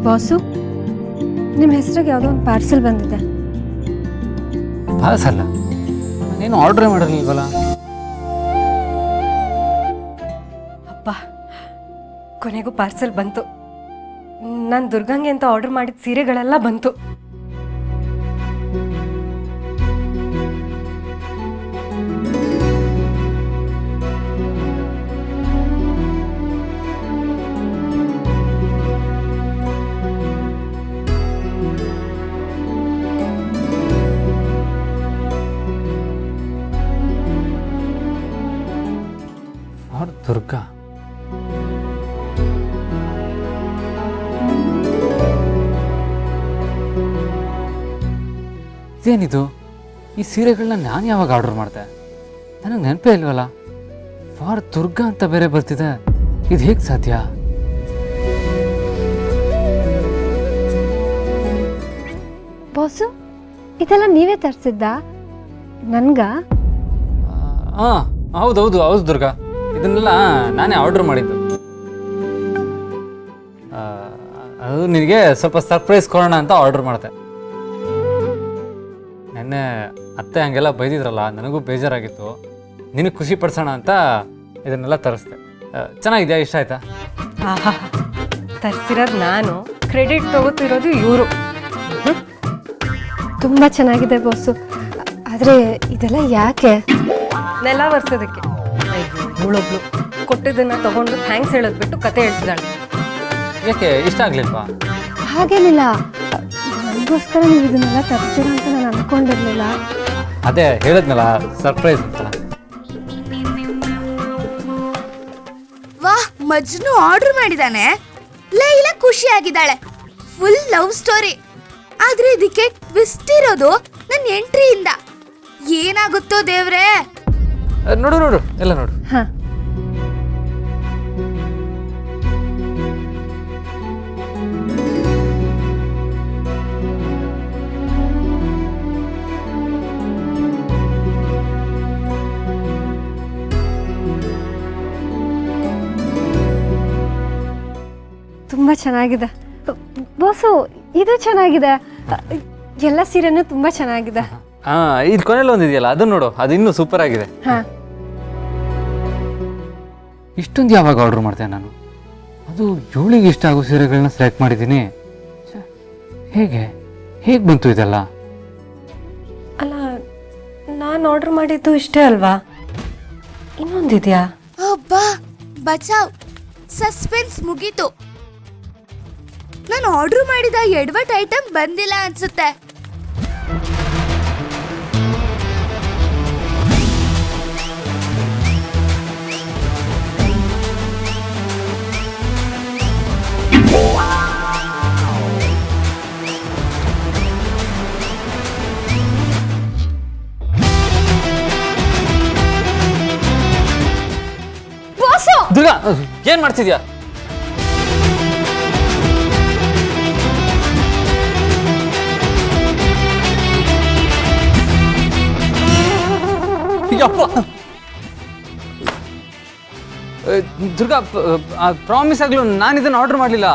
Boss, ನಿಮ್ಮ ಹೆಸರಿಗೆ ಯಾವುದೋ ಒಂದು ಪಾರ್ಸೆಲ್ ಬಂದಿದೆ. ಪಾರ್ಸಲ್ಲ? ನಾನೇನು ಆರ್ಡ್ರೇ ಮಾಡಿರಲಿಲ್ವಲ್ಲ. ಅಪ್ಪ, ಕೊನೆಗೂ ಪಾರ್ಸೆಲ್ ಬಂತು. ನಾನು ದುರ್ಗಂಗೆ ಅಂತ ಆರ್ಡರ್ ಮಾಡಿದ ಸೀರೆಗಳೆಲ್ಲ ಬಂತು. ದುರ್ಗಾ, ಇದೇನಿದು? ಈ ಸೀರೆಗಳನ್ನ ನಾನು ಯಾವಾಗ ಆರ್ಡರ್ ಮಾಡಿದೆ? ನನಗೆ ನೆನಪೇ ಇಲ್ವಲ್ಲ. ಫಾರ್ ದುರ್ಗಾ ಅಂತ ಬೇರೆ ಬರ್ತಿದೆ. ಇದು ಹೇಗೆ ಸಾಧ್ಯ? ಬಾಸು, ಇದೆಲ್ಲ ನೀವೇ ತರಿಸಿದ್ದ ನನ್ಗ? ಹಾಂ, ಹೌದು ದುರ್ಗಾ, ಇದನ್ನೆಲ್ಲ ನಾನೇ ಆರ್ಡರ್ ಮಾಡಿದ್ದು. ಅದು ನಿನಗೆ ಸ್ವಲ್ಪ ಸರ್ಪ್ರೈಸ್ ಕೊಡೋಣ ಅಂತ ಆರ್ಡರ್ ಮಾಡಿದೆ. ನೆನ್ನೆ ಅತ್ತೆ ಹಂಗೆಲ್ಲ ಬೈದಿದ್ರಲ್ಲ, ನನಗೂ ಬೇಜಾರಾಗಿತ್ತು. ನಿನಗೆ ಖುಷಿ ಪಡಿಸೋಣ ಅಂತ ಇದನ್ನೆಲ್ಲ ತರಿಸ್ದೆ. ಚೆನ್ನಾಗಿದೆಯಾ? ಇಷ್ಟ ಆಯ್ತಾ? ತರಿಸಿರೋದು ನಾನು, ಕ್ರೆಡಿಟ್ ತಗೋತಿರೋದು ಇವರು. ತುಂಬ ಚೆನ್ನಾಗಿದೆ ಬಾಸು. ಆದರೆ ಇದೆಲ್ಲ ಯಾಕೆ? ನೆಲ ಒರೆಸೋದಕ್ಕೆ. ಇವಳೊಬ್ಳು ಕೊಟ್ಟಿದ್ದನ್ನ ತಗೊಂಡು ಥ್ಯಾಂಕ್ಸ್ ಹೇಳೋದು ಬಿಟ್ಟು ಕತೆ ಹೇಳ್ತಿದ್ದಾಳೆ. ಯಾಕೆ ಇಷ್ಟ ಆಗ್ಲಿಲ್ವಾ? ಹಾಗೇನಿಲ್ಲ, ನನಗೋಸ್ಕರ ನೀವು ಇದನ್ನೆಲ್ಲ ತರ್ತೀರ ಅಂತ ನಾನು ಅಂದ್ಕೊಂಡಿರ್ಲಿಲ್ಲ. ಅದೇ ಹೇಳಿದ್ನಲ್ಲ, ಸರ್ಪ್ರೈಸ್ ಅಂತ. ವಾಹ್, ಮಜ್ನು ಆರ್ಡರ್ ಮಾಡಿದಾನೆ. ಲೈಲಾ ಖುಷಿ ಆಗಿದ್ದಾಳೆ. Full love story. ಆದ್ರೆ ಇದಕ್ಕೆ ಟ್ವಿಸ್ಟ್ ಇರೋದು ನನ್ನ ಎಂಟ್ರಿಯಿಂದ. ಏನಾಗುತ್ತೋ ದೇವ್ರೆ. ನೋಡು ಎಲ್ಲ ನೋಡು. ಹಾ, ತುಂಬ ಚೆನ್ನಾಗಿದೆ ಬಾಸು. ಇದು ಚೆನ್ನಾಗಿದೆ. ಎಲ್ಲ ಸೀರೆನೂ ತುಂಬ ಚೆನ್ನಾಗಿದೆ. ಇದು ಕೊನೆಯಲ್ಲಿ ಒಂದಿದೆಯಲ್ಲ, ಅದನ್ನ ನೋಡು, ಅದು ಇನ್ನೂ ಸೂಪರ್ ಆಗಿದೆ. ಹಾ, ಇಷ್ಟೊಂದು ಯಾವಾಗ ಆರ್ಡರ್ ಮಾಡ್ತೇನೆ ನಾನು? ಅದು ಇವಳಿಗೆ ಇಷ್ಟ ಆಗೋ ಸೀರೆಗಳನ್ನ ಸೆಲೆಕ್ಟ್ ಮಾಡಿದ್ದೀನಿ. ಹೇಗೆ ಬಂತು ಇದೆಲ್ಲ? ಅಲ್ಲ, ನಾನು ಆರ್ಡರ್ ಮಾಡಿದ್ದು ಇಷ್ಟೇ ಅಲ್ವಾ? ಇನ್ನೊಂದಿದೆಯಾ? ಅಬ್ಬಾ, ಬಚಾವ್. ಸಸ್ಪೆನ್ಸ್ ಮುಗೀತು. ನಾನು ಆರ್ಡರ್ ಮಾಡಿದ ಎಡವಟ್ ಐಟಮ್ ಬಂದಿಲ್ಲ ಅನ್ಸುತ್ತೆ. ದುರ್ಗಾ, ಏನ್ ಮಾಡ್ತಿದ್ಯಾ? ದುರ್ಗಾ, ಪ್ರಾಮಿಸ್ ಆಗ್ಲೂ ನಾನು ಇದನ್ನ ಆರ್ಡರ್ ಮಾಡಲಿಲ್ಲ.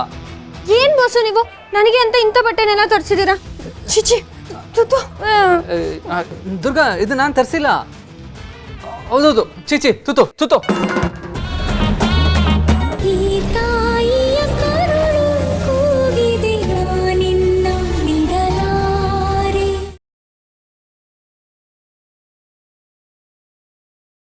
ಏನ್ ಬಾಸು ನೀವು ನನಗೆ ಅಂತ ಇಂಥ ಬಟ್ಟೆನೆಲ್ಲ ತರಿಸಿದ್ದೀರಾ? ಚಿಚಿ, ತುತು. ದುರ್ಗಾ, ಇದು ನಾನು ತರಿಸಿಲ್ಲ. ಹೌದೌದು, ಚೀಚಿ, ತುತು.